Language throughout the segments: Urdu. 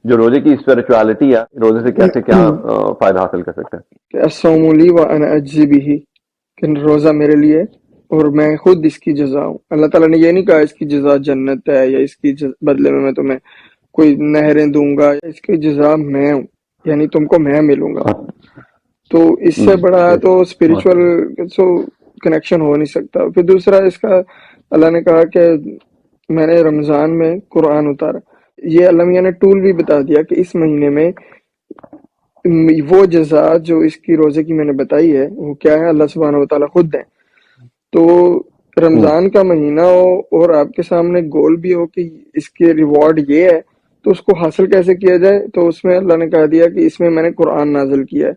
جو روزے کی اسپرچوالٹی ہے، روزے سے کیسے کیا فائدہ حاصل کر سکتے ہیں؟ کہ الصوم لی وانا اجزی بہ، کہ روزہ میرے لیے اور میں خود اس کی جزا ہوں. اللہ تعالیٰ نے یہ نہیں کہا اس کی جزا جنت ہے یا اس کی بدلے میں تمہیں کوئی نہریں دوں گا، اس کی جزا میں ہوں، یعنی تم کو میں ملوں گا. تو اس سے بڑا تو اسپرچول کنیکشن ہو نہیں سکتا. پھر دوسرا اس کا اللہ نے کہا کہ میں نے رمضان میں قرآن اتارا. یہ اللہ میاں نے ٹول بھی بتا دیا کہ اس مہینے میں وہ جزا جو اس کی روزے کی میں نے بتائی ہے وہ کیا ہے، اللہ سبحانہ و تعالیٰ خود دیں. تو رمضان کا مہینہ ہو اور آپ کے سامنے گول بھی ہو کہ اس کے ریوارڈ یہ ہے، تو اس کو حاصل کیسے کیا جائے؟ تو اس میں اللہ نے کہا دیا کہ اس میں میں نے قرآن نازل کیا ہے.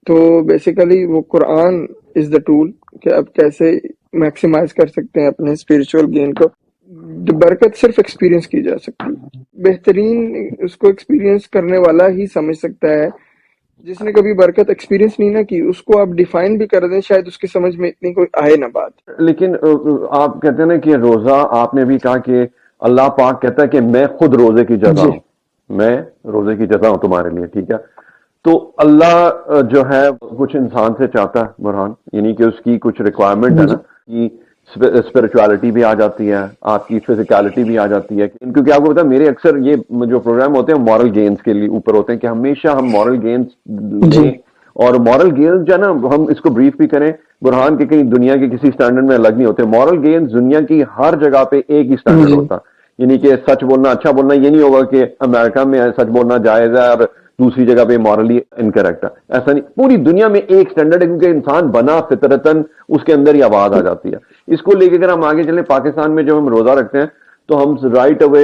تو بیسیکلی وہ قرآن از دا ٹول کہ اب کیسے میکسیمائز کر سکتے ہیں اپنے اسپرچول گین کو. برکت صرف ایکسپیرینس کی جا سکتی ہے، بہترین اس کو ایکسپیرینس کرنے والا ہی سمجھ سکتا ہے. جس نے کبھی برکت ایکسپیرینس نہیں نہ کی اس کو آپ ڈیفائن بھی کر دیں شاید اس کی سمجھ میں اتنی کوئی آئے نہ بات. لیکن آپ کہتے ہیں نا کہ روزہ، آپ نے بھی کہا کہ اللہ پاک کہتا ہے کہ میں خود روزے کی جزا ہوں، میں روزے کی جزا ہوں تمہارے لیے، ٹھیک ہے. تو اللہ جو ہے کچھ انسان سے چاہتا ہے برہان، یعنی کہ اس کی کچھ ریکوائرمنٹ ہے نا، کہ اسپرچوالٹی بھی آ جاتی ہے، آپ کی فزیکلٹی بھی آ جاتی ہے. کیونکہ آپ کو پتا ہے میرے اکثر یہ جو پروگرام ہوتے ہیں مورل گینز کے لیے اوپر ہوتے ہیں کہ ہمیشہ ہم مورل گینز دیں. اور مورل گینز جو ہے نا، ہم اس کو بریف بھی کریں برہان کے کہیں دنیا کے کسی سٹینڈرڈ میں الگ نہیں ہوتے. مورل گینز دنیا کی ہر جگہ پہ ایک ہی سٹینڈرڈ ہوتا، یعنی کہ سچ بولنا، اچھا بولنا. یہ نہیں ہوگا کہ امریکہ میں سچ بولنا جائز ہے اور دوسری جگہ پہ مورلی انکریکٹ ہے، ایسا نہیں. پوری دنیا میں ایک سٹینڈرڈ ہے کیونکہ انسان بنا فطرتاً اس کے اندر ہی آواز آ جاتی ہے. اس کو لے کے اگر ہم آگے چلیں، پاکستان میں جب ہم روزہ رکھتے ہیں تو ہم رائٹ اوے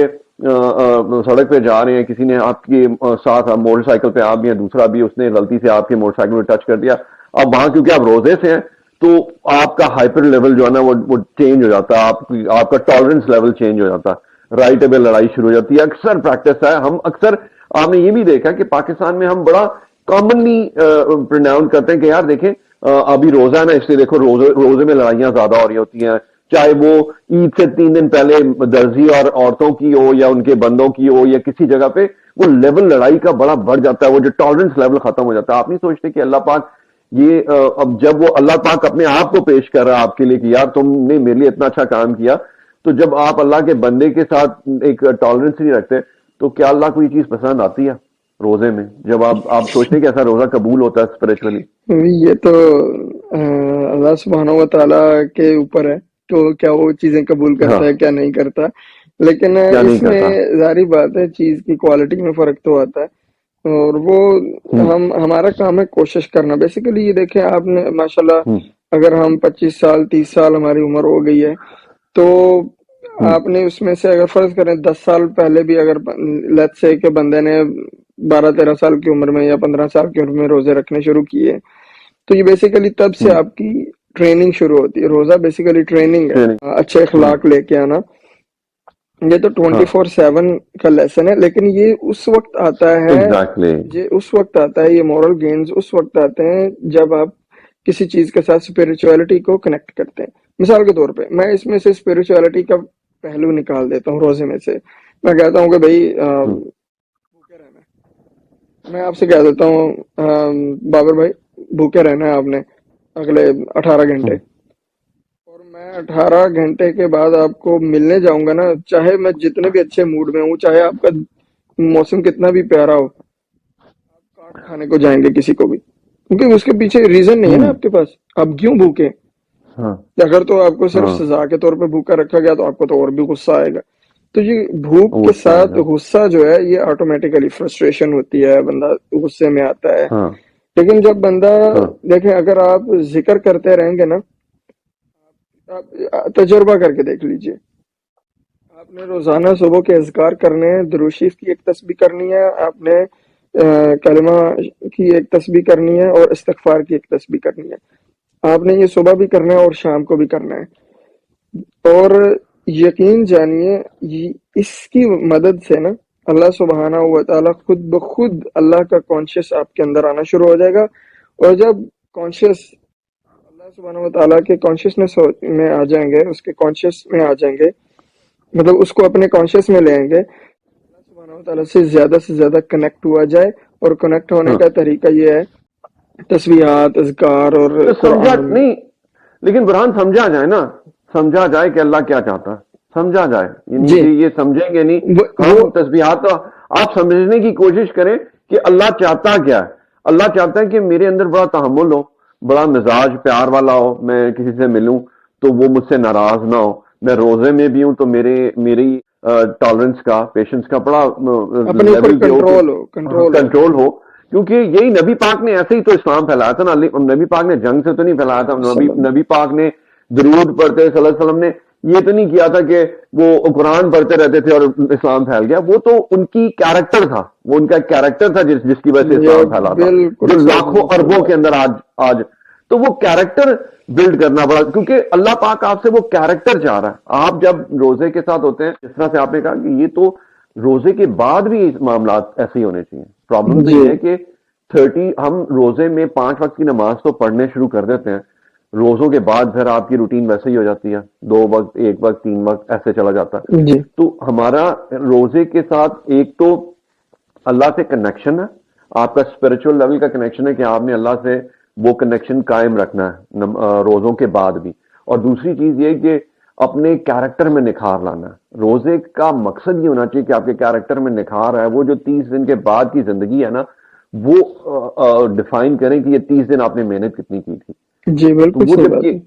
سڑک پہ جا رہے ہیں، کسی نے آپ کے ساتھ موٹر سائیکل پہ، آپ بھی ہیں، دوسرا بھی، اس نے غلطی سے آپ کے موٹر سائیکل پہ ٹچ کر دیا. اب وہاں کیونکہ آپ روزے سے ہیں تو آپ کا ہائپر لیول جو ہے نا وہ چینج ہو جاتا ہے، آپ کا ٹالرنس لیول چینج ہو جاتا ہے، رائٹ اوے لڑائی شروع ہو جاتی ہے. اکثر پریکٹس ہے، ہم اکثر، آپ نے یہ بھی دیکھا کہ پاکستان میں ہم بڑا کامنلی پروناؤنس کرتے ہیں کہ یار دیکھیں ابھی روزہ ہے نا، اس لیے دیکھو روزے میں لڑائیاں زیادہ ہو رہی ہوتی ہیں، چاہے وہ عید سے 3 دن پہلے درزی اور عورتوں کی ہو یا ان کے بندوں کی ہو یا کسی جگہ پہ، وہ لیول لڑائی کا بڑا بڑھ جاتا ہے، وہ جو ٹالرنس لیول ختم ہو جاتا ہے. آپ نہیں سوچتے کہ اللہ پاک یہ اب جب وہ اللہ پاک اپنے آپ کو پیش کر رہا ہے آپ کے لیے کہ یار تم نے میرے لیے اتنا اچھا کام کیا، تو جب آپ اللہ کے بندے کے ساتھ ایک ٹالرنس نہیں رکھتے تو کیا اللہ کو یہ چیز پسند آتی ہے روزے میں؟ جب آپ سوچتے ہیں کہ ایسا روزہ قبول ہوتا ہے اسپرچولی؟ یہ تو اللہ سبحانہ و تعالیٰ کے اوپر ہے تو کیا وہ چیزیں قبول کرتا ہے کیا نہیں کرتا. لیکن اس میں ظاہری بات ہے چیز کی کوالٹی میں فرق تو آتا ہے، اور وہ ہمارا کام ہے کوشش کرنا. بیسیکلی یہ دیکھیں آپ نے ماشاءاللہ اگر ہم 25 سال 30 سال ہماری عمر ہو گئی ہے تو آپ نے اس میں سے اگر فرض کریں 10 سال پہلے بھی اگر لیٹس سے کہ بندے نے 12-13 سال کی عمر میں یا 15 سال کی عمر میں روزے رکھنے شروع کیے تو یہ بیسیکلی تب سے آپ کی ٹریننگ شروع ہوتی ہے. روزہ بیسیکلی ٹریننگ ہے، اچھے اخلاق لے کے آنا. یہ تو 24/7 کا لیسن ہے، لیکن یہ اس وقت آتا ہے، یہ مورل گینز اس وقت آتے ہیں جب آپ کسی چیز کے ساتھ اسپرچولیٹی کو کنیکٹ کرتے ہیں. مثال کے طور پہ میں اس میں سے اسپرچولیٹی کا پہلو نکال دیتا ہوں. روزے میں سے میں کہتا ہوں کہ بھائی بھوکے رہنا ہے. میں آپ سے کہہ دیتا ہوں بابر بھائی بھوکے رہنا ہے آپ نے اگلے 18 گھنٹے، اور میں 18 گھنٹے کے بعد آپ کو ملنے جاؤں گا نا، چاہے میں جتنے بھی اچھے موڈ میں ہوں، چاہے آپ کا موسم کتنا بھی پیارا ہو، آپ کاٹ کھانے کو جائیں گے کسی کو بھی، کیونکہ اس کے پیچھے ریزن نہیں ہے نا آپ کے پاس آپ کیوں بھوکے. اگر تو آپ کو صرف سزا کے طور پہ بھوکا رکھا گیا تو آپ کو تو اور بھی غصہ آئے گا. تو یہ بھوک کے ساتھ غصہ جو ہے یہ آٹومیٹیکلی فرسٹریشن ہوتی ہے، بندہ غصے میں آتا ہے. لیکن جب بندہ دیکھیں اگر آپ ذکر کرتے رہیں گے نا، آپ تجربہ کر کے دیکھ لیجئے، آپ نے روزانہ صبح کے اذکار کرنے ہیں، درود شریف کی ایک تسبیح کرنی ہے، آپ نے کلمہ کی ایک تسبیح کرنی ہے اور استغفار کی ایک تسبیح کرنی ہے. آپ نے یہ صبح بھی کرنا ہے اور شام کو بھی کرنا ہے. اور یقین جانیے اس کی مدد سے نا اللہ سبحانہ و تعالیٰ خود بخود اللہ کا کانشیس آپ کے اندر آنا شروع ہو جائے گا. اور جب کانشیس اللہ سبحانہ و تعالیٰ کے کانشیسنس میں آ جائیں گے، اس کے کانشیس میں آ جائیں گے، مطلب اس کو اپنے کانشیس میں لیں گے، اللہ سبحانہ سبحانہ وتعالیٰ سے زیادہ کنیکٹ ہوا جائے، اور کنیکٹ ہونے ہاں کا طریقہ یہ ہے تسبیحات، اذکار اور تو سمجھا قرآن۔ نہیں، لیکن برہان سمجھا جائے نا، سمجھا جائے کہ اللہ کیا چاہتا ہے، سمجھا جائے، یعنی جی، کہ یہ سمجھیں گے نہیں وہ ہم تسبیحات کا، آپ سمجھنے کی کوشش کریں کہ اللہ چاہتا کیا ہے۔ اللہ چاہتا ہے کہ میرے اندر بڑا تحمل ہو، بڑا مزاج پیار والا ہو، میں کسی سے ملوں تو وہ مجھ سے ناراض نہ ہو، میں روزے میں بھی ہوں تو میری ٹالرنس کا، پیشنس کا بڑا اپنے اوپر لیول جو ہو کہ کنٹرول ہو۔ کنٹرول ہو، کیونکہ یہی نبی پاک نے ایسے ہی تو اسلام پھیلایا تھا نا۔ نبی پاک نے جنگ سے تو نہیں پھیلایا تھا، نبی پاک نے درود پڑھتے صلی اللہ علیہ وسلم نے یہ تو نہیں کیا تھا کہ وہ قرآن پڑھتے رہتے تھے اور اسلام پھیل گیا، وہ تو ان کی کیریکٹر تھا، وہ ان کا کیریکٹر تھا جس کی وجہ سے یہ اسلام پھیلا تھا، بالکل جو لاکھوں صحیح اربوں کے بات اندر آج تو وہ کیریکٹر بلڈ کرنا پڑا، کیونکہ اللہ پاک آپ سے وہ کیریکٹر چاہ رہا ہے۔ آپ جب روزے کے ساتھ ہوتے ہیں، جس طرح سے آپ نے کہا کہ یہ تو روزے کے بعد بھی معاملات ایسے ہی ہونے چاہیے۔ پرابلم تو جی یہ ہے کہ 30 ہم روزے میں 5 وقت کی نماز تو پڑھنے شروع کر دیتے ہیں، روزوں کے بعد پھر آپ کی روٹین ویسے ہی ہو جاتی ہے، 2 وقت، 1 وقت، 3 وقت ایسے چلا جاتا ہے۔ جی تو ہمارا روزے کے ساتھ ایک تو اللہ سے کنیکشن ہے، آپ کا اسپرچل لیول کا کنیکشن ہے کہ آپ نے اللہ سے وہ کنیکشن قائم رکھنا ہے روزوں کے بعد بھی، اور دوسری چیز یہ کہ اپنے کیریکٹر میں نکھار لانا ہے۔ روزے کا مقصد یہ ہونا چاہیے کہ آپ کے کیریکٹر میں نکھار ہے، وہ جو 30 دن کے بعد کی زندگی ہے نا، وہ ڈیفائن کریں کہ یہ 30 دن آپ نے محنت کتنی کی تھی۔ جی، تو بالکل وہ صحیح جب بات یہ ہے۔